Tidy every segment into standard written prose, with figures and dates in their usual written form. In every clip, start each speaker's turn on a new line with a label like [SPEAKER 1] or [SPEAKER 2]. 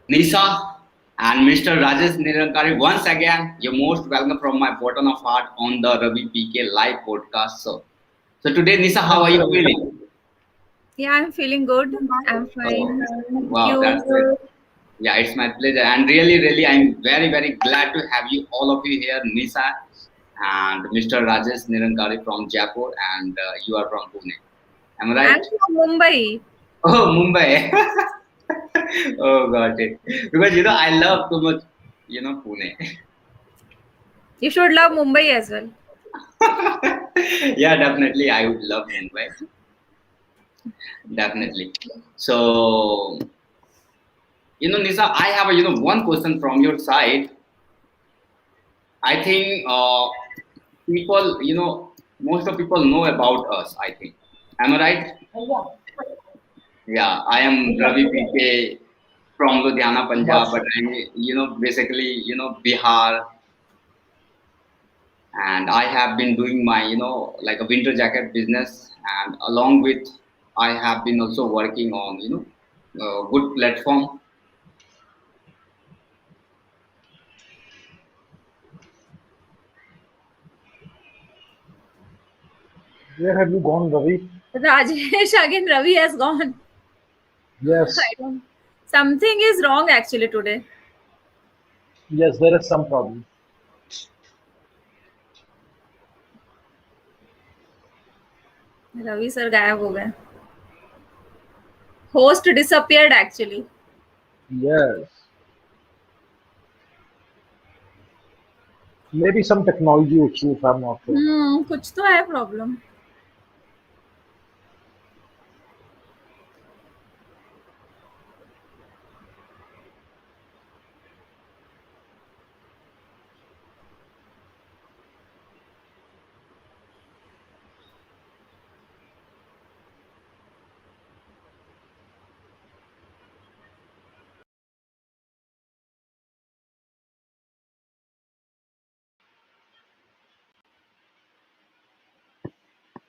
[SPEAKER 1] Nisa and Mr. Rajesh Nirankari, once again, you're most welcome from my bottom of heart on the Ravi PK live podcast. So today, Nisa, how
[SPEAKER 2] Thanks,
[SPEAKER 1] are you
[SPEAKER 2] Ravi.
[SPEAKER 1] feeling?
[SPEAKER 3] Yeah, I'm feeling good. I'm
[SPEAKER 1] Oh,
[SPEAKER 3] fine. Thank
[SPEAKER 1] wow,
[SPEAKER 3] you.
[SPEAKER 1] that's great. Yeah, it's my pleasure. And really, I'm very glad to have you, all of you here, Nisa and Mr. Rajesh Nirankari from Jaipur, and you are from Pune. Am I
[SPEAKER 3] I'm
[SPEAKER 1] right?
[SPEAKER 3] from Mumbai.
[SPEAKER 1] Oh, Mumbai. Oh, got it. Because, I love too much, Pune.
[SPEAKER 3] You should love Mumbai as well.
[SPEAKER 1] Yeah, definitely. I would love Mumbai. Definitely. So, Nisa, I have one question from your side. I think people, most of people know about us, I think. Am I right? Yeah, I am Ravi PK from Ludhiana, Punjab, but
[SPEAKER 2] Mashallah.
[SPEAKER 1] I'm, basically, Bihar, and I have been doing my like a winter jacket business, and along with I have been also working on good platform.
[SPEAKER 2] Where have you gone, Ravi?
[SPEAKER 3] Rajesh again, Ravi has gone. I
[SPEAKER 2] Yes,
[SPEAKER 3] don't. Something is wrong actually today.
[SPEAKER 2] yes, there is some problem.
[SPEAKER 3] Ravi sir गायब हो गए. Host disappeared actually.
[SPEAKER 2] Yes, maybe some technology issue if I'm not sure.
[SPEAKER 3] कुछ तो है problem.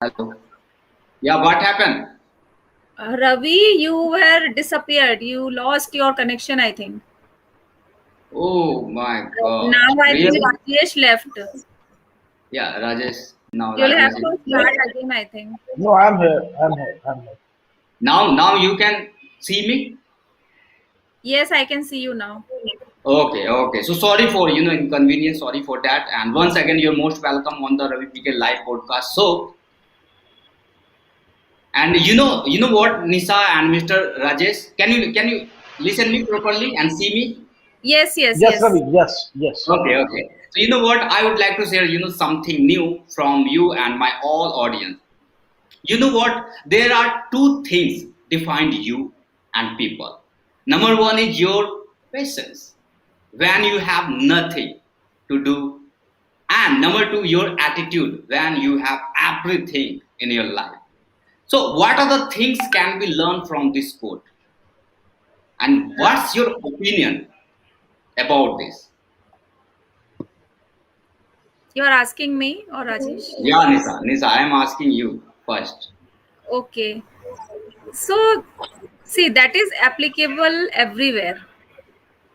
[SPEAKER 1] Hello. Yeah, what happened?
[SPEAKER 3] Ravi, you were disappeared. You lost your connection, I think.
[SPEAKER 1] Oh my God!
[SPEAKER 3] Now I think
[SPEAKER 1] Really?
[SPEAKER 3] Rajesh left.
[SPEAKER 1] Yeah, Rajesh. Now
[SPEAKER 3] You'll
[SPEAKER 1] Rajesh
[SPEAKER 3] have
[SPEAKER 1] is
[SPEAKER 3] to
[SPEAKER 1] here.
[SPEAKER 3] start again, I think.
[SPEAKER 2] No, I'm here. I'm here. I'm here.
[SPEAKER 1] Now you can see me.
[SPEAKER 3] Yes, I can see you now.
[SPEAKER 1] Okay. So sorry for inconvenience. Sorry for that. And once again, you're most welcome on the Ravi PK live podcast. So, and what, Nisa and Mr. Rajesh, can you listen me properly and see me?
[SPEAKER 3] Yes, yes,
[SPEAKER 2] Yes,
[SPEAKER 3] yes.
[SPEAKER 2] Ravi. Yes, yes.
[SPEAKER 1] Okay. So you know what? I would like to share something new from you and my all audience. You know what? There are two things define you and people. Number one is your patience when you have nothing to do, and number two, your attitude when you have everything in your life. So, what are the things can be learned from this quote? And what's your opinion about this?
[SPEAKER 3] You are asking me or Rajesh?
[SPEAKER 1] Yeah, Nisa, I am asking you first.
[SPEAKER 3] Okay. So, see, that is applicable everywhere.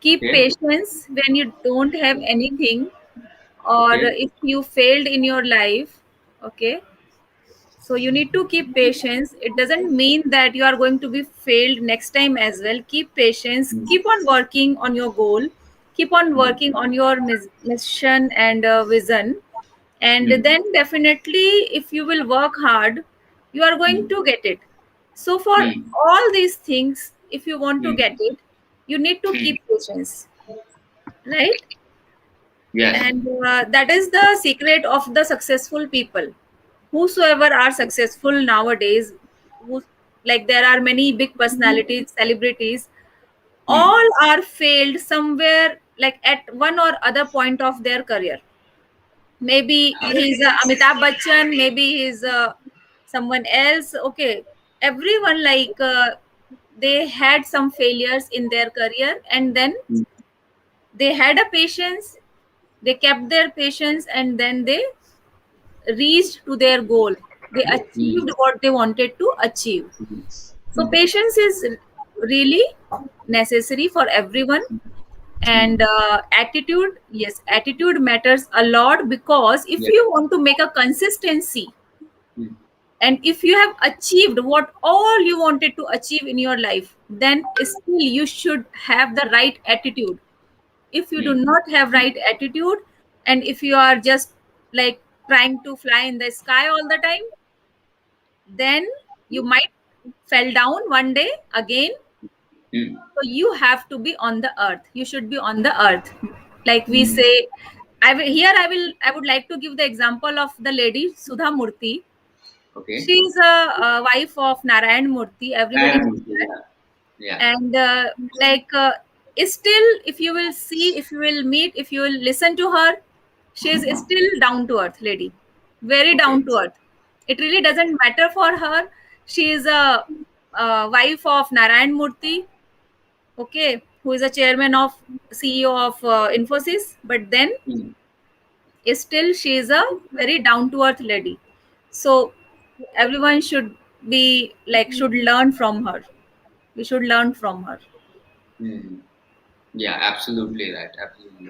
[SPEAKER 3] Keep
[SPEAKER 1] Okay,
[SPEAKER 3] patience when you don't have anything, or
[SPEAKER 1] okay,
[SPEAKER 3] if you failed in your life. Okay. So, you need to keep patience. It doesn't mean that you are going to be failed next time as well. Keep patience.
[SPEAKER 1] mm,
[SPEAKER 3] Keep on working on your goal. Keep on
[SPEAKER 1] mm,
[SPEAKER 3] working on your mission and vision. And
[SPEAKER 1] mm,
[SPEAKER 3] then, definitely, if you will work hard, you are going
[SPEAKER 1] mm,
[SPEAKER 3] to get it. So, for
[SPEAKER 1] mm,
[SPEAKER 3] all these things, if you want to get
[SPEAKER 1] mm,
[SPEAKER 3] it, you need to
[SPEAKER 1] mm.
[SPEAKER 3] keep patience, right?
[SPEAKER 1] Yes.
[SPEAKER 3] And that is the secret of the successful people. Whosoever are successful nowadays, who, like, there are many big personalities, celebrities,
[SPEAKER 1] Mm.
[SPEAKER 3] all are failed somewhere, like at one or other point of their career. Maybe he's Amitabh Bachchan, maybe he's someone else. Okay, everyone, like, they had some failures in their career, and then
[SPEAKER 1] Mm.
[SPEAKER 3] they had a patience, they kept their patience, and then they reached to their goal. They
[SPEAKER 1] Mm.
[SPEAKER 3] achieved what they wanted to achieve.
[SPEAKER 1] Mm.
[SPEAKER 3] So
[SPEAKER 1] Mm.
[SPEAKER 3] patience is really necessary for everyone. And attitude, yes, attitude matters a lot, because if
[SPEAKER 1] Yes.
[SPEAKER 3] you want to make a consistency,
[SPEAKER 1] Mm.
[SPEAKER 3] and if you have achieved what all you wanted to achieve in your life, then still you should have the right attitude. If you do
[SPEAKER 1] Mm.
[SPEAKER 3] not have right attitude, and if you are just like trying to fly in the sky all the time, then you might fell down one day again.
[SPEAKER 1] Mm.
[SPEAKER 3] So you have to be on the earth, you should be on the earth, like we
[SPEAKER 1] Mm.
[SPEAKER 3] say. I would like to give the example of the lady Sudha Murthy.
[SPEAKER 1] Okay.
[SPEAKER 3] She's a wife of Narayan Murthy, everybody knows
[SPEAKER 1] And
[SPEAKER 3] that.
[SPEAKER 1] yeah. Yeah.
[SPEAKER 3] And like still, if you will see, if you will meet, if you will listen to her, she is still down to earth lady, very
[SPEAKER 1] Okay.
[SPEAKER 3] down to earth. It really doesn't matter for her. She is a wife of Narayan Murthy, okay, who is a chairman of CEO of Infosys, but then
[SPEAKER 1] Mm.
[SPEAKER 3] still she is a very down to earth lady. So everyone should be like, should learn from her. We should learn from her.
[SPEAKER 1] Mm. Yeah, absolutely right. Absolutely.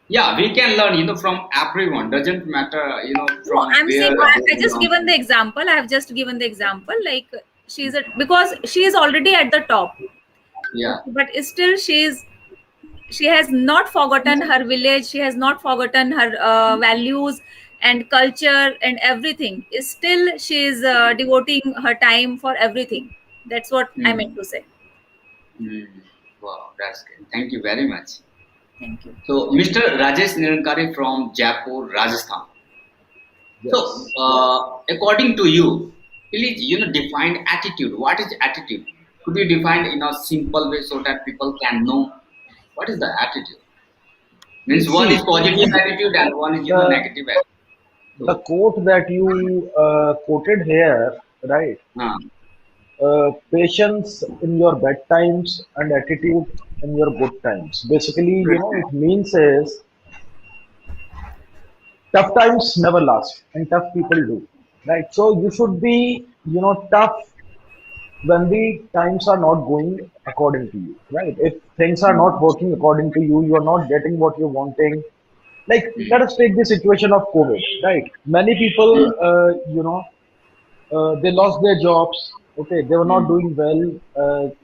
[SPEAKER 1] Yeah, we can learn, from everyone. Doesn't matter,
[SPEAKER 3] No,
[SPEAKER 1] from
[SPEAKER 3] I'm saying,
[SPEAKER 1] where they
[SPEAKER 3] I just
[SPEAKER 1] belong
[SPEAKER 3] given the
[SPEAKER 1] to.
[SPEAKER 3] example. I have just given the example. Like she's a, because she is already at the top.
[SPEAKER 1] Yeah.
[SPEAKER 3] Okay, but still she has not forgotten her village. She has not forgotten her values and culture and everything. Still, she is devoting her time for everything. That's what I meant
[SPEAKER 1] Mm.
[SPEAKER 3] to say.
[SPEAKER 1] Mm. Wow, that's good. Thank you very much.
[SPEAKER 3] Thank you.
[SPEAKER 1] So, Mr. Rajesh Nirankari from Jaipur, Rajasthan. So,
[SPEAKER 2] Yes.
[SPEAKER 1] according to you, please, define attitude. What is attitude? Could you define in a simple way so that people can know what is the attitude? Means one is
[SPEAKER 2] See,
[SPEAKER 1] positive attitude and one is,
[SPEAKER 2] the
[SPEAKER 1] negative attitude.
[SPEAKER 2] the
[SPEAKER 1] So,
[SPEAKER 2] quote that you quoted here, right?
[SPEAKER 1] uh,
[SPEAKER 2] Patience in your bad times and attitude in your good times. Basically, it means is tough times never last and tough people do, right? So you should be, tough when the times are not going according to you, right? If things are not working according to you, you are not getting what you're wanting. Like, let
[SPEAKER 1] mm,
[SPEAKER 2] us take the situation of COVID, right? Many people,
[SPEAKER 1] mm,
[SPEAKER 2] they lost their jobs. Okay, they were not
[SPEAKER 1] mm,
[SPEAKER 2] doing well.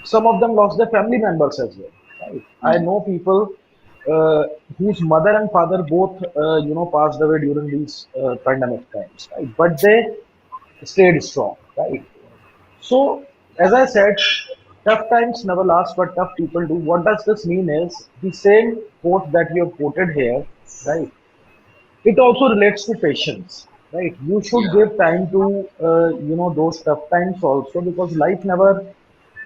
[SPEAKER 2] Some of them lost their family members as well. Right? I
[SPEAKER 1] mm,
[SPEAKER 2] know people uh, whose mother and father both, passed away during these pandemic times, right? But they stayed strong, right? So, as I said, tough times never last, but tough people do. What does this mean is the same quote that you have quoted here, right? It also relates to patience, right? You should
[SPEAKER 1] yeah.
[SPEAKER 2] give time to, those tough times also, because life never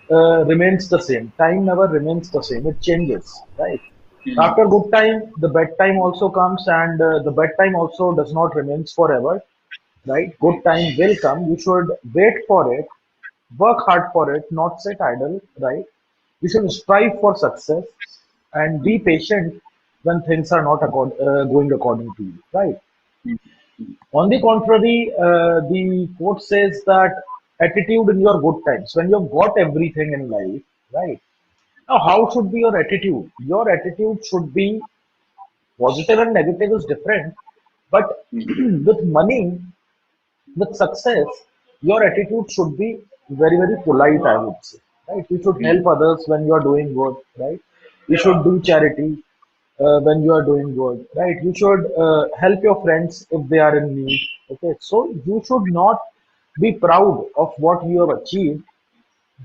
[SPEAKER 2] remains the same. Time never remains the same. It changes, right?
[SPEAKER 1] Mm,
[SPEAKER 2] After good time, the bad time also comes, and the bad time also does not remains forever, right? Good time will come. You should wait for it, work hard for it, not sit idle, right? You should strive for success and be
[SPEAKER 1] mm,
[SPEAKER 2] patient when things are not going according to you, right?
[SPEAKER 1] mm, mm,
[SPEAKER 2] On the contrary, the quote says that attitude in your good times, when you've got everything in life, right? Now, how should be your attitude? Your attitude should be positive and negative is different, but
[SPEAKER 1] mm,
[SPEAKER 2] with money, with success, your attitude should be very, very polite, I would say. Right? You should help
[SPEAKER 1] mm,
[SPEAKER 2] others when you are doing good, right? You should do charity when you are doing good, right? You should help your friends if they are in need. Okay, so you should not be proud of what you have achieved,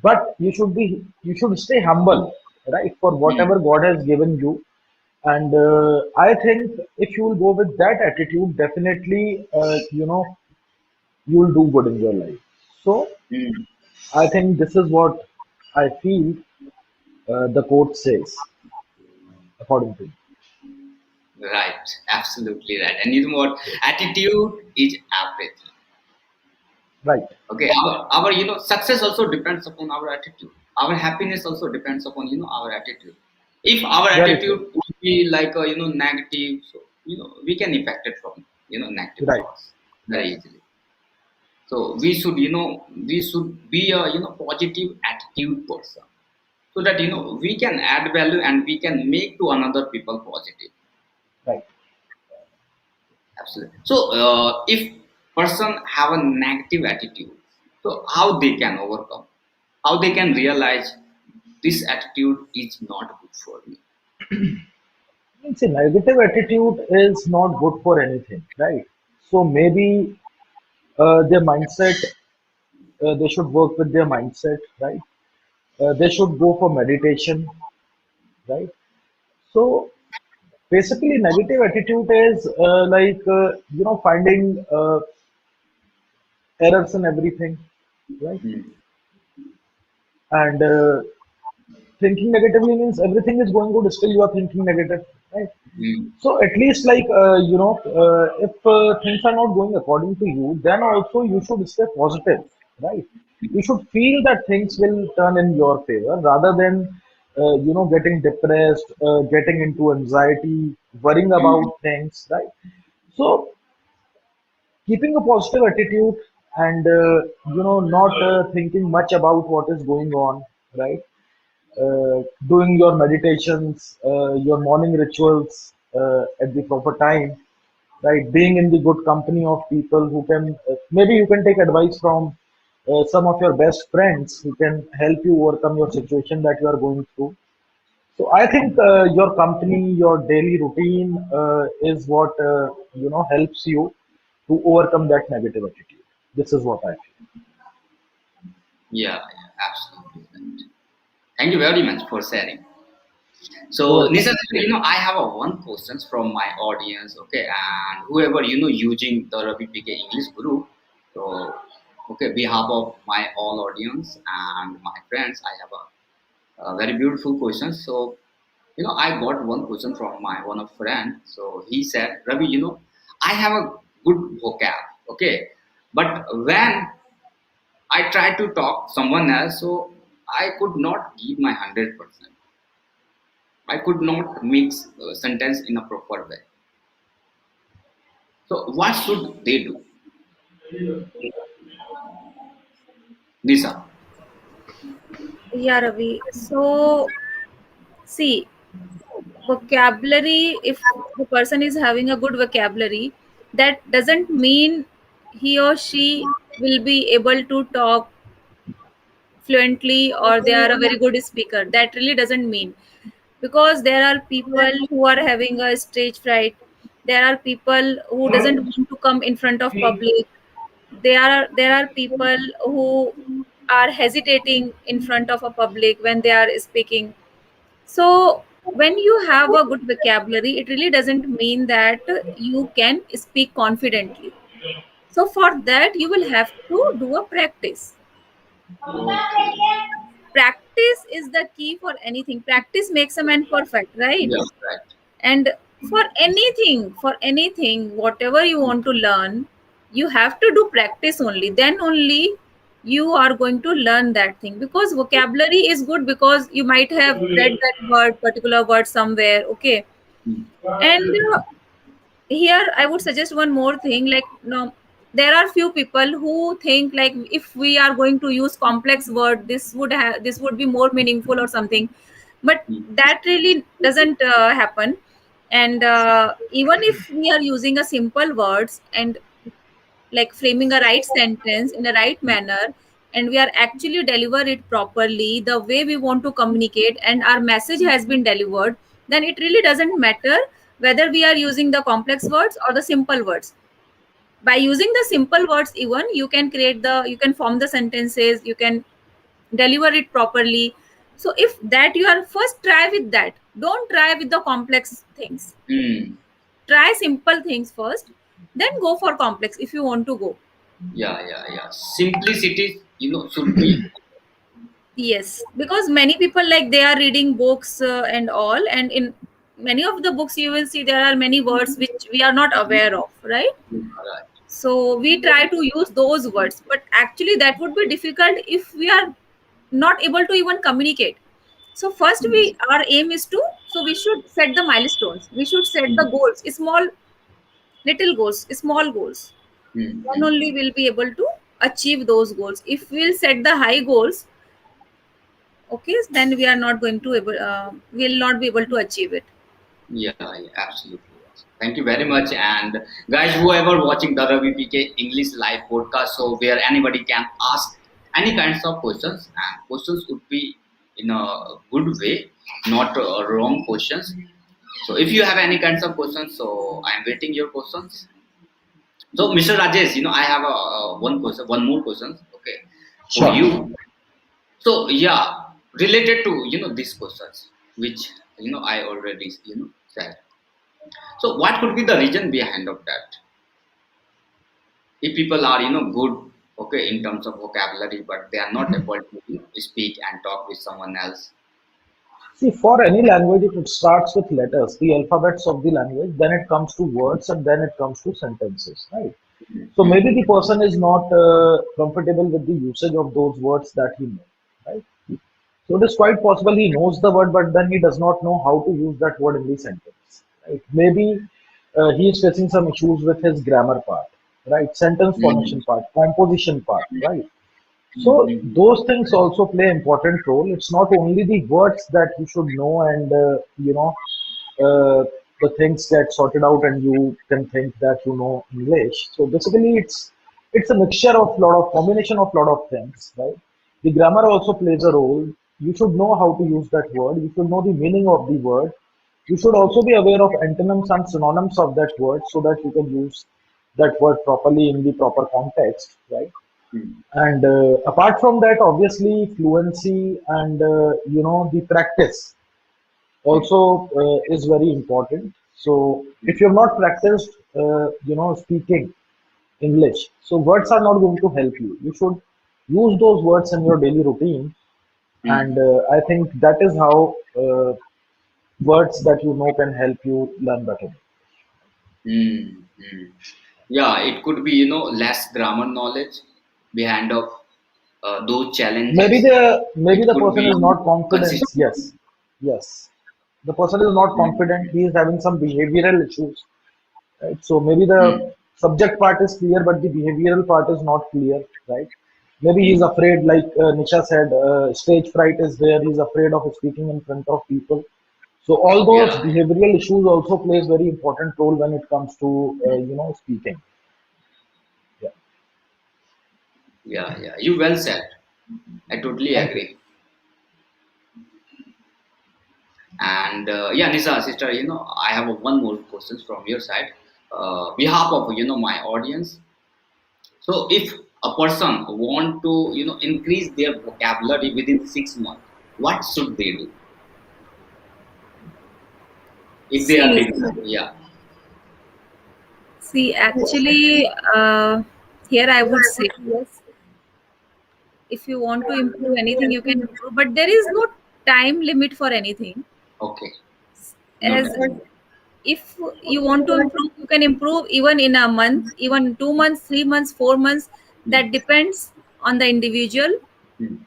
[SPEAKER 2] but you should stay humble, right, for
[SPEAKER 1] mm.
[SPEAKER 2] whatever God has given you. And I think if you will go with that attitude, definitely, you will do good in your life. So
[SPEAKER 1] Mm.
[SPEAKER 2] I think this is what I feel the quote says, according to me.
[SPEAKER 1] Right, absolutely right. And you know what? Attitude is everything.
[SPEAKER 2] Right,
[SPEAKER 1] Okay, our success also depends upon our attitude. Our happiness also depends upon our attitude. If our
[SPEAKER 2] very true.
[SPEAKER 1] attitude would be like negative, so we can affect it from negative
[SPEAKER 2] Right.
[SPEAKER 1] thoughts very easily. So we should be a positive attitude person, so that we can add value and we can make to another people positive.
[SPEAKER 2] Right.
[SPEAKER 1] Absolutely. So if person have a negative attitude, so how they can overcome, how they can realize this attitude is not good for me.
[SPEAKER 2] See, negative attitude is not good for anything, right? So maybe their mindset, they should work with their mindset, right? They should go for meditation, right? So basically, negative attitude is finding errors in everything, right?
[SPEAKER 1] Hmm.
[SPEAKER 2] And thinking negatively means everything is going good, still you are thinking negative, right?
[SPEAKER 1] Hmm.
[SPEAKER 2] So at least if things are not going according to you, then also you should stay positive, right? You should feel that things will turn in your favor rather than getting depressed, getting into anxiety, worrying
[SPEAKER 1] Hmm.
[SPEAKER 2] about things, right? So keeping a positive attitude and not thinking much about what is going on, right? Doing your meditations, your morning rituals at the proper time, right? Being in the good company of people who can, maybe you can take advice from some of your best friends who can help you overcome your situation that you are going through. So I think your company, your daily routine is what helps you to overcome that negative attitude. This is what I feel.
[SPEAKER 1] Yeah, yeah, absolutely right. Thank you very much for sharing.
[SPEAKER 2] You're
[SPEAKER 1] So,
[SPEAKER 2] welcome.
[SPEAKER 1] Nisha, I have a one questions from my audience, okay, and whoever using the Ravi PK English group. So, okay, behalf of my all audience and my friends, I have a very beautiful question. So, I got one question from my one of friend. So he said, Ravi, I have a good vocab, okay, but when I try to talk someone else, so I could not give my 100%. I could not mix sentence in a proper way. So what should they do? Lisa.
[SPEAKER 3] Yeah, Ravi. So, see, vocabulary, if the person is having a good vocabulary, that doesn't mean he or she will be able to talk fluently or they are a very good speaker. That really doesn't mean, because there are people who are having a stage fright. There are people who doesn't want to come in front of public. There are people who are hesitating in front of a public when they are speaking. So when you have a good vocabulary, it really doesn't mean that you can speak confidently. So for that, you will have to do a practice.
[SPEAKER 1] Okay.
[SPEAKER 3] Practice is the key for anything. Practice makes a man perfect, right?
[SPEAKER 1] Yeah, right.
[SPEAKER 3] And for anything, whatever you want to learn, you have to do practice only. Then only you are going to learn that thing, because vocabulary is good because you might have read that particular word somewhere, okay.
[SPEAKER 1] Hmm.
[SPEAKER 3] And here I would suggest one more thing, like, no, there are few people who think like if we are going to use complex word, this would be more meaningful or something, but
[SPEAKER 1] Hmm.
[SPEAKER 3] that really doesn't happen. And even if we are using a simple words and like framing a right sentence in a right manner, and we are actually deliver it properly the way we want to communicate, and our message has been delivered, then it really doesn't matter whether we are using the complex words or the simple words. By using the simple words, even you can form the sentences, you can deliver it properly. So if that you are, first try with that, don't try with the complex things.
[SPEAKER 1] Hmm.
[SPEAKER 3] Try simple things first, then go for complex if you want to go.
[SPEAKER 1] Yeah, yeah, yeah. Simplicity, should be.
[SPEAKER 3] Yes, because many people, like, they are reading books and all, and in many of the books you will see there are many words which we are not aware of, right?
[SPEAKER 1] Right.
[SPEAKER 3] So we try to use those words, but actually that would be difficult if we are not able to even communicate. So first,
[SPEAKER 1] Hmm.
[SPEAKER 3] we our aim is to, so we should set the milestones, we should set the
[SPEAKER 1] Hmm.
[SPEAKER 3] goals, small little goals, small goals.
[SPEAKER 1] Hmm.
[SPEAKER 3] Then
[SPEAKER 1] Hmm.
[SPEAKER 3] only we'll be able to achieve those goals. If we'll set the high goals, okay, then we are not going to able, will not be able to achieve it.
[SPEAKER 1] Yeah, yeah, absolutely. Yes. Thank you very much. And guys, whoever watching the Ravi PK English live podcast, so where anybody can ask any kinds of questions, and questions would be in a good way, not wrong questions. So if you have any kinds of questions, so I am waiting your questions. So Mr. Rajesh, I have one question, one more question, okay, for
[SPEAKER 2] Sure.
[SPEAKER 1] you. So yeah, related to these questions, which I already said. So what could be the reason behind of that? If people are good, okay, in terms of vocabulary, but they are not able to speak and talk with someone else.
[SPEAKER 2] See, for any language, if it starts with letters, the alphabets of the language, then it comes to words, and then it comes to sentences, right? So
[SPEAKER 1] Mm,
[SPEAKER 2] maybe the person is not comfortable with the usage of those words that he knows, right? So it is quite possible he knows the word, but then he does not know how to use that word in the sentence. Right? Maybe he is facing some issues with his grammar part, right? Sentence
[SPEAKER 1] mm,
[SPEAKER 2] formation part, composition part, right? So
[SPEAKER 1] mm,
[SPEAKER 2] those things also play important role. It's not only the words that you should know and the things get sorted out and you can think that you know English. So basically, it's a mixture of lot of combination of lot of things, right? The grammar also plays a role. You should know how to use that word. You should know the meaning of the word. You should also be aware of antonyms and synonyms of that word so that you can use that word properly in the proper context, right?
[SPEAKER 1] mm,
[SPEAKER 2] And apart from that, obviously, fluency and the practice also is very important. So if you're not practiced, speaking English, so words are not going to help you. You should use those words in your daily routine, and
[SPEAKER 1] mm,
[SPEAKER 2] I think that is how words that you know can help you learn better.
[SPEAKER 1] mm, mm. Yeah, it could be less grammar knowledge behind of those
[SPEAKER 2] Maybe
[SPEAKER 1] challenges.
[SPEAKER 2] the
[SPEAKER 1] It could
[SPEAKER 2] person
[SPEAKER 1] be
[SPEAKER 2] is not confident.
[SPEAKER 1] consistent.
[SPEAKER 2] Yes, yes. The person is not confident. He is having some behavioral issues, right? So maybe the
[SPEAKER 1] Mm,
[SPEAKER 2] subject part is clear, but the behavioral part is not clear, right? Maybe he's
[SPEAKER 1] mm.
[SPEAKER 2] afraid, like Nisha said, stage fright is there. He's afraid of speaking in front of people. So all those
[SPEAKER 1] Yeah,
[SPEAKER 2] behavioral issues also plays very important role when it comes to speaking. Yeah.
[SPEAKER 1] yeah, yeah. You well said. I totally
[SPEAKER 2] Thank you.
[SPEAKER 1] agree. And yeah, Nisa, sister, I have one more question from your side. Behalf of my audience. So, if a person want to increase their vocabulary within 6 months, what should they do if they are
[SPEAKER 3] See,
[SPEAKER 1] beginner? Yeah.
[SPEAKER 3] actually, here I would say yes. If you want to improve anything, you can improve, but there is no time limit for anything.
[SPEAKER 1] Okay. No
[SPEAKER 3] As
[SPEAKER 1] time.
[SPEAKER 3] if you want to improve, you can improve even in a month, even 2 months, 3 months, 4 months.
[SPEAKER 1] Mm,
[SPEAKER 3] That depends on the individual,
[SPEAKER 1] mm,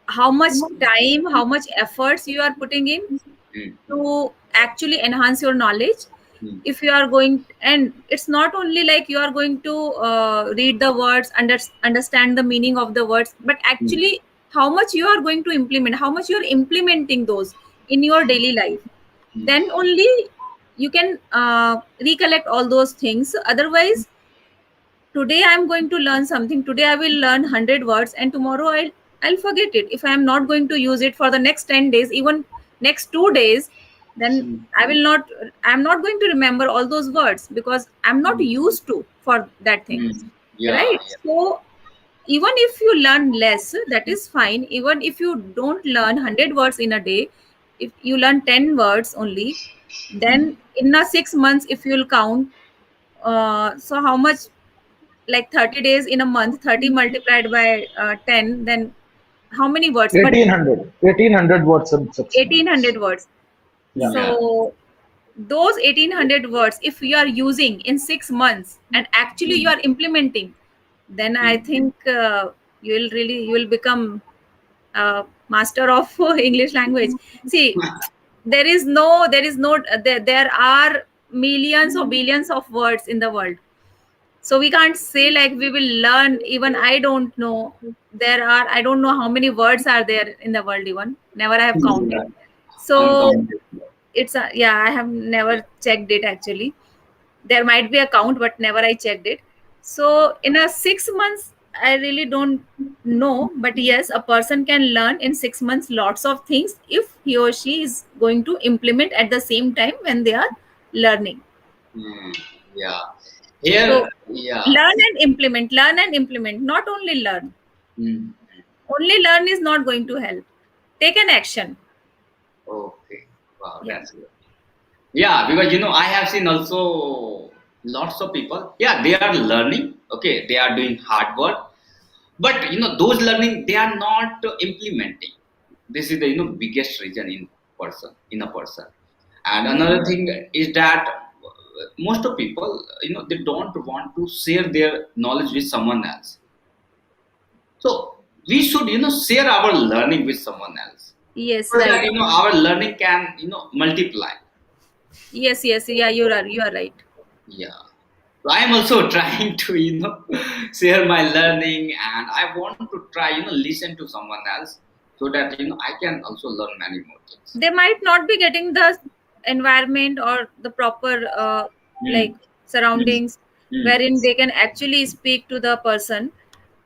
[SPEAKER 3] how much time, how much efforts you are putting in
[SPEAKER 1] mm,
[SPEAKER 3] to actually enhance your knowledge.
[SPEAKER 1] mm,
[SPEAKER 3] If you are going, and it's not only like you are going to read the words, understand the meaning of the words, but
[SPEAKER 1] mm,
[SPEAKER 3] actually how much you are going to implement, how much you are implementing those in your daily life,
[SPEAKER 1] mm,
[SPEAKER 3] then only you can recollect all those things. Otherwise, today I'm going to learn something, today I will learn 100 words, and tomorrow I'll forget it. If I am not going to use it for the next 10 days, even next 2 days, then
[SPEAKER 1] mm,
[SPEAKER 3] I'm not going to remember all those words because I'm not
[SPEAKER 1] mm,
[SPEAKER 3] used to for that thing,
[SPEAKER 1] mm. Yeah,
[SPEAKER 3] right?
[SPEAKER 1] yeah.
[SPEAKER 3] So even if you learn less, that is fine. Even if you don't learn 100 words in a day, if you learn 10 words only,
[SPEAKER 1] Mm,
[SPEAKER 3] then in a 6 months, if you'll count, so how much, like 30 days in a month, 30 multiplied by 10, then how many words? But
[SPEAKER 2] 1800 words in 6 months.
[SPEAKER 3] 1800 words.
[SPEAKER 2] Yeah.
[SPEAKER 1] yeah.
[SPEAKER 3] So those 1800 words, if you are using in 6 months and actually you
[SPEAKER 1] Mm,
[SPEAKER 3] are implementing, then I
[SPEAKER 1] mm,
[SPEAKER 3] think you will become master of English language. See, there is no there are millions or billions of words in the world. So we can't say like we will learn. Even I don't know. I don't know how many words are there in the world even. Never I have
[SPEAKER 1] Yeah,
[SPEAKER 3] counted. So
[SPEAKER 1] uncounted.
[SPEAKER 3] it's a, yeah, I have never checked it actually. There might be a count, but never I checked it. So in a 6 months, I really don't know. But yes, a person can learn in 6 months lots of things if he or she is going to implement at the same time when they are learning.
[SPEAKER 1] Hmm, yeah. Here,
[SPEAKER 3] So
[SPEAKER 1] yeah.
[SPEAKER 3] learn and implement, not only learn.
[SPEAKER 1] Hmm.
[SPEAKER 3] Only learn is not going to help. Take an action.
[SPEAKER 1] Okay. Wow,
[SPEAKER 3] Yeah.
[SPEAKER 1] that's good. Yeah, because I have seen also lots of people. Yeah, they are learning. Okay, they are doing hard work, but those learning they are not implementing. This is the biggest reason in a person. And
[SPEAKER 3] Hmm.
[SPEAKER 1] another thing is that most of people they don't want to share their knowledge with someone else. So we should share our learning with someone else
[SPEAKER 3] Yes,
[SPEAKER 1] so that
[SPEAKER 3] right.
[SPEAKER 1] our learning can multiply.
[SPEAKER 3] Yes, yes, yeah, you are right.
[SPEAKER 1] Yeah. So I am also trying to share my learning, and I want to try listen to someone else so that I can also learn many more things.
[SPEAKER 3] They might not be getting the environment or the proper like
[SPEAKER 1] Hmm. Hmm.
[SPEAKER 3] surroundings
[SPEAKER 1] Hmm.
[SPEAKER 3] wherein they can actually speak to the person.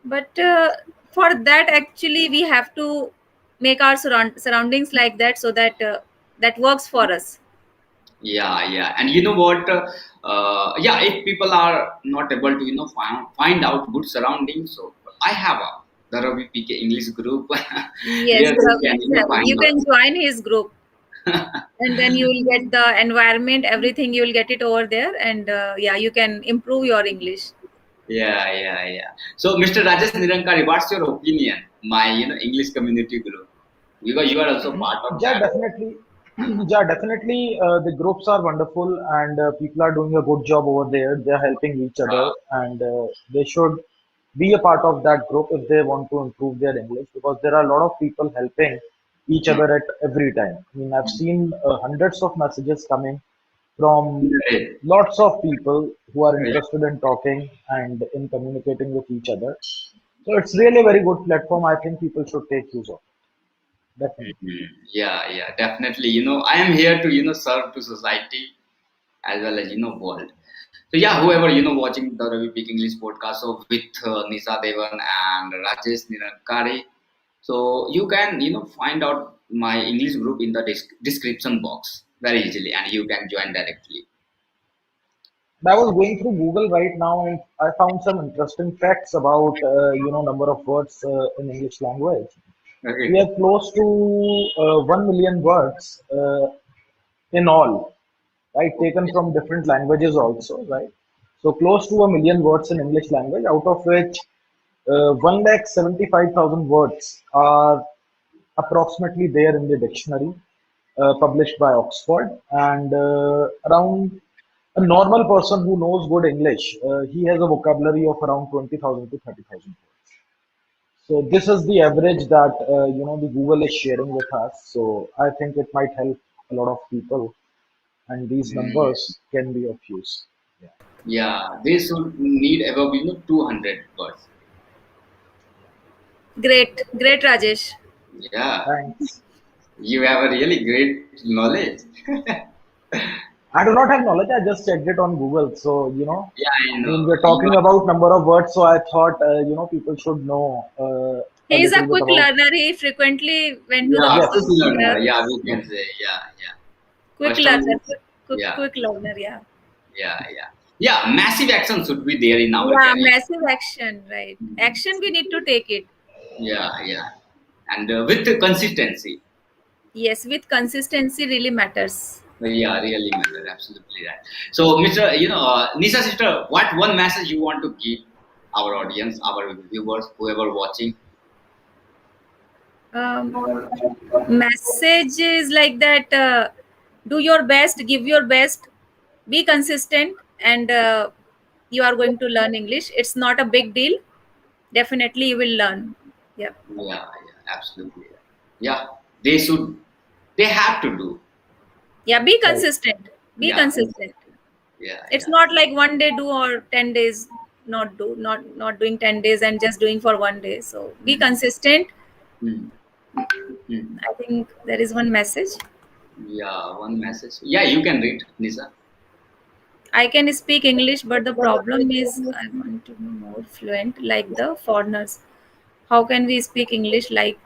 [SPEAKER 3] But for that, actually, we have to make our surroundings like that so that that works for us.
[SPEAKER 1] Yeah, yeah, and you know what? Yeah, if people are not able to find out good surroundings, so I have the Ravi PK English group
[SPEAKER 3] Yes,
[SPEAKER 1] where they can find
[SPEAKER 3] you
[SPEAKER 1] out.
[SPEAKER 3] can join his group, and then you will get the environment, everything. You will get it over there, and yeah, you can improve your English.
[SPEAKER 1] Yeah, yeah, yeah. So, Mr. Rajesh Nirankari, what's your opinion? My English community group, because you are also part of
[SPEAKER 2] Yeah,
[SPEAKER 1] that.
[SPEAKER 2] definitely. Yeah, definitely. The groups are wonderful, and people are doing a good job over there. They're helping each other, and they should be a part of that group if they want to improve their English, because there are a lot of people helping each
[SPEAKER 1] Hmm.
[SPEAKER 2] other at every time. I mean, I've seen hundreds of messages coming from
[SPEAKER 1] Right.
[SPEAKER 2] lots of people who are
[SPEAKER 1] Yeah.
[SPEAKER 2] interested in talking and in communicating with each other. So it's really a very good platform. I think people should take use of. Definitely.
[SPEAKER 1] Mhm. Yeah, yeah, definitely. I am here to serve to society as well as world. So yeah, whoever watching the Ravi Peak English podcast, so with Nisa Devan and Rajesh Nirankari, so you can find out my English group in the description box very easily, and you can join directly.
[SPEAKER 2] I was going through Google right now and I found some interesting facts about number of words in English language. We
[SPEAKER 1] Okay.
[SPEAKER 2] have close to 1 million words in all, right? Taken from different languages also, right? So close to 1 million words in English language, out of which 1,75,000 words are approximately there in the dictionary published by Oxford, and around a normal person who knows good English, he has a vocabulary of around 20,000 to 30,000 words. So this is the average that the Google is sharing with us. So I think it might help a lot of people, and these
[SPEAKER 1] Mm,
[SPEAKER 2] numbers can be of use. Yeah.
[SPEAKER 1] yeah, they should need above 200 words.
[SPEAKER 3] Great, great, Rajesh.
[SPEAKER 1] Yeah,
[SPEAKER 2] Thanks.
[SPEAKER 1] you have a really great knowledge.
[SPEAKER 2] I do not have knowledge. I just checked it on Google. So
[SPEAKER 1] Yeah, I
[SPEAKER 2] I
[SPEAKER 1] know.
[SPEAKER 2] mean, we're
[SPEAKER 1] You
[SPEAKER 2] talking about number of words. So I thought people should know a
[SPEAKER 3] He is a
[SPEAKER 2] little bit
[SPEAKER 3] quick
[SPEAKER 2] about.
[SPEAKER 3] learner. He frequently went to the
[SPEAKER 1] Yeah, quick
[SPEAKER 3] courses.
[SPEAKER 2] Yes.
[SPEAKER 3] Yeah,
[SPEAKER 1] learner. Yeah, we
[SPEAKER 2] Yes.
[SPEAKER 1] can say. Yeah, yeah.
[SPEAKER 3] quick
[SPEAKER 1] First of all,
[SPEAKER 3] learner.
[SPEAKER 1] yeah,
[SPEAKER 3] Quick learner. Yeah.
[SPEAKER 1] yeah, yeah. Yeah, massive action should be there in our
[SPEAKER 3] Yeah,
[SPEAKER 1] career.
[SPEAKER 3] massive action. Right. Action. We need to take it.
[SPEAKER 1] Yeah, yeah. And with the consistency.
[SPEAKER 3] Yes, with consistency really matters.
[SPEAKER 1] Yeah, really matter. Absolutely right. So, Mr. Nisa sister, what one message you want to give our audience, our viewers, whoever watching?
[SPEAKER 3] Um, Message is like that. Do your best. Give your best. Be consistent, and you are going to learn English. It's not a big deal. Definitely, you will learn. Yeah.
[SPEAKER 1] Yeah, yeah, absolutely. Yeah, they should, they have to do.
[SPEAKER 3] Yeah. Be
[SPEAKER 2] Right.
[SPEAKER 3] consistent. Be
[SPEAKER 1] Yeah,
[SPEAKER 3] consistent.
[SPEAKER 1] yeah,
[SPEAKER 3] It's
[SPEAKER 1] yeah.
[SPEAKER 3] not like one day do or 10 days. not doing 10 days and just doing for one day. So be consistent.
[SPEAKER 1] Hmm. Hmm.
[SPEAKER 3] I think there is one message.
[SPEAKER 1] Yeah, one message. Yeah, you can read, Nisa.
[SPEAKER 3] I can speak English, but the problem is I want to be more fluent like the foreigners. How can we speak English like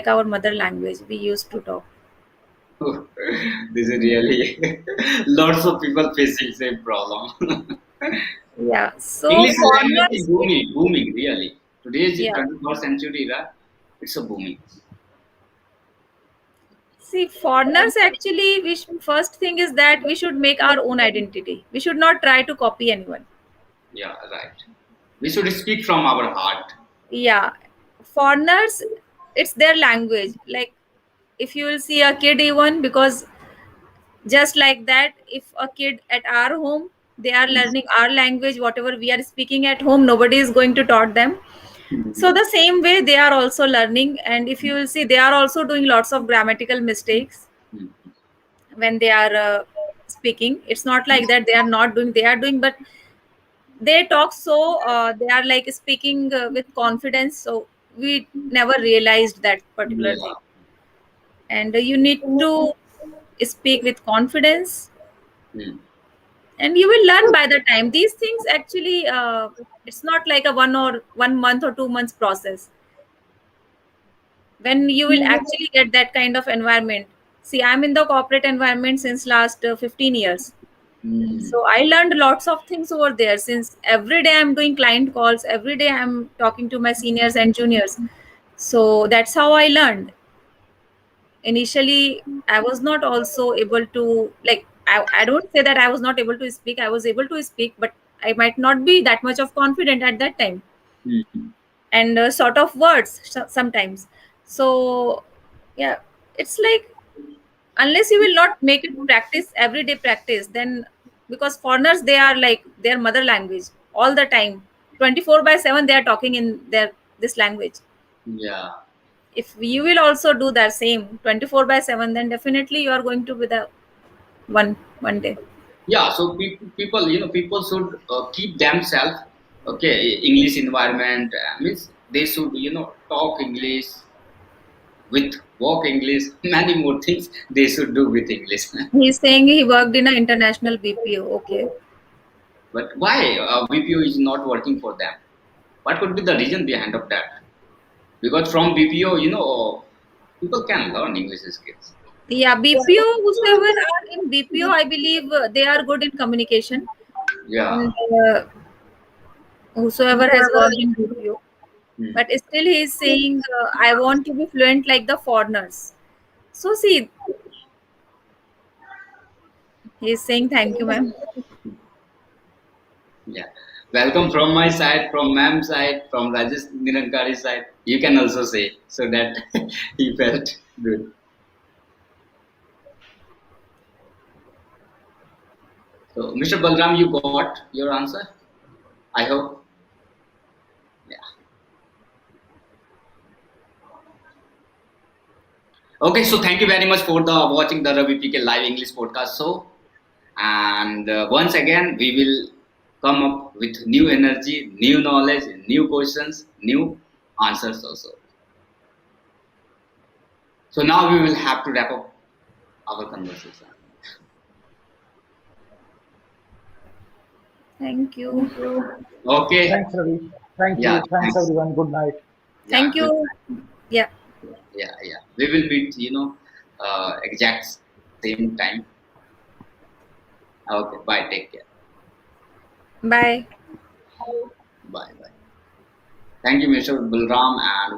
[SPEAKER 3] our mother language we used to talk?
[SPEAKER 1] This is really lots of people facing same problem.
[SPEAKER 3] Yeah. So
[SPEAKER 1] English language is
[SPEAKER 3] foreigners,
[SPEAKER 1] booming really. Today's
[SPEAKER 3] yeah.
[SPEAKER 1] 21st century era, it's a booming.
[SPEAKER 3] See, foreigners actually, first thing is that we should make our own identity. We should not try to copy anyone.
[SPEAKER 1] Yeah, right. We should speak from our heart.
[SPEAKER 3] Yeah, foreigners, it's their language. Like if you will see a kid even, because just like that, if a kid at our home, they are learning our language, whatever we are speaking at home, nobody is going to taught them. So the same way they are also learning, and if you will see, they are also doing lots of grammatical mistakes when they are speaking. It's not like that they are not doing, they are doing, but they talk so they are like speaking with confidence, so we never realized that particular thing.
[SPEAKER 1] Yeah.
[SPEAKER 3] And you need to speak with confidence,
[SPEAKER 1] Hmm.
[SPEAKER 3] and you will learn by the time. These things actually it's not like a 1 month or 2 months process. When you will actually get that kind of environment. See, I'm in the corporate environment since last 15 years.
[SPEAKER 1] Hmm.
[SPEAKER 3] So I learned lots of things over there, since every day I'm doing client calls, every day I'm talking to my seniors and juniors. So that's how I learned. Initially, I was not also able to, like, I don't say that I was not able to speak. I was able to speak, but I might not be that much of confident at that time,
[SPEAKER 1] Hmm.
[SPEAKER 3] and sort of words sometimes. So yeah, it's like, unless you will not make it practice, everyday practice, then, because foreigners, they are like their mother language all the time, 24/7 they are talking in their this language.
[SPEAKER 1] Yeah.
[SPEAKER 3] If you will also do the same 24/7, then definitely you are going to be the one day.
[SPEAKER 1] Yeah. So people, people should keep themselves. Okay, English environment means they should, talk English with work English. Many more things they should do with English.
[SPEAKER 3] He's saying he worked in an international BPO. Okay.
[SPEAKER 1] But why BPO is not working for them? What could be the reason behind of that? Because from BPO, people can learn English skills.
[SPEAKER 3] Yeah, BPO, whosoever are in BPO, I believe they are good in communication.
[SPEAKER 1] Yeah.
[SPEAKER 3] And whosoever has worked in BPO.
[SPEAKER 1] Hmm.
[SPEAKER 3] But still he is saying, I want to be fluent like the foreigners. So see, he is saying thank you, ma'am.
[SPEAKER 1] Yeah. Welcome from my side, from ma'am side, from Rajesh Nirankari side. You can also say so that he felt good. So, Mr. Balram, you got your answer? I hope. Yeah. Okay, so thank you very much for the watching the Ravi PK live English podcast show. And once again, we will come up with new energy, new knowledge, new questions, new answers also. So now we will have to wrap up our conversation.
[SPEAKER 3] Thank you.
[SPEAKER 1] Okay.
[SPEAKER 2] Thanks, Ravi. Thank
[SPEAKER 1] Yeah.
[SPEAKER 2] you. Thanks,
[SPEAKER 1] Thanks.
[SPEAKER 2] everyone. Good night.
[SPEAKER 1] Yeah.
[SPEAKER 3] Thank you. Yeah.
[SPEAKER 1] Yeah. Yeah. We will meet. Exact same time. Okay. Bye. Take care.
[SPEAKER 3] Bye.
[SPEAKER 1] Bye. Bye. Thank you, Mr. Bulram and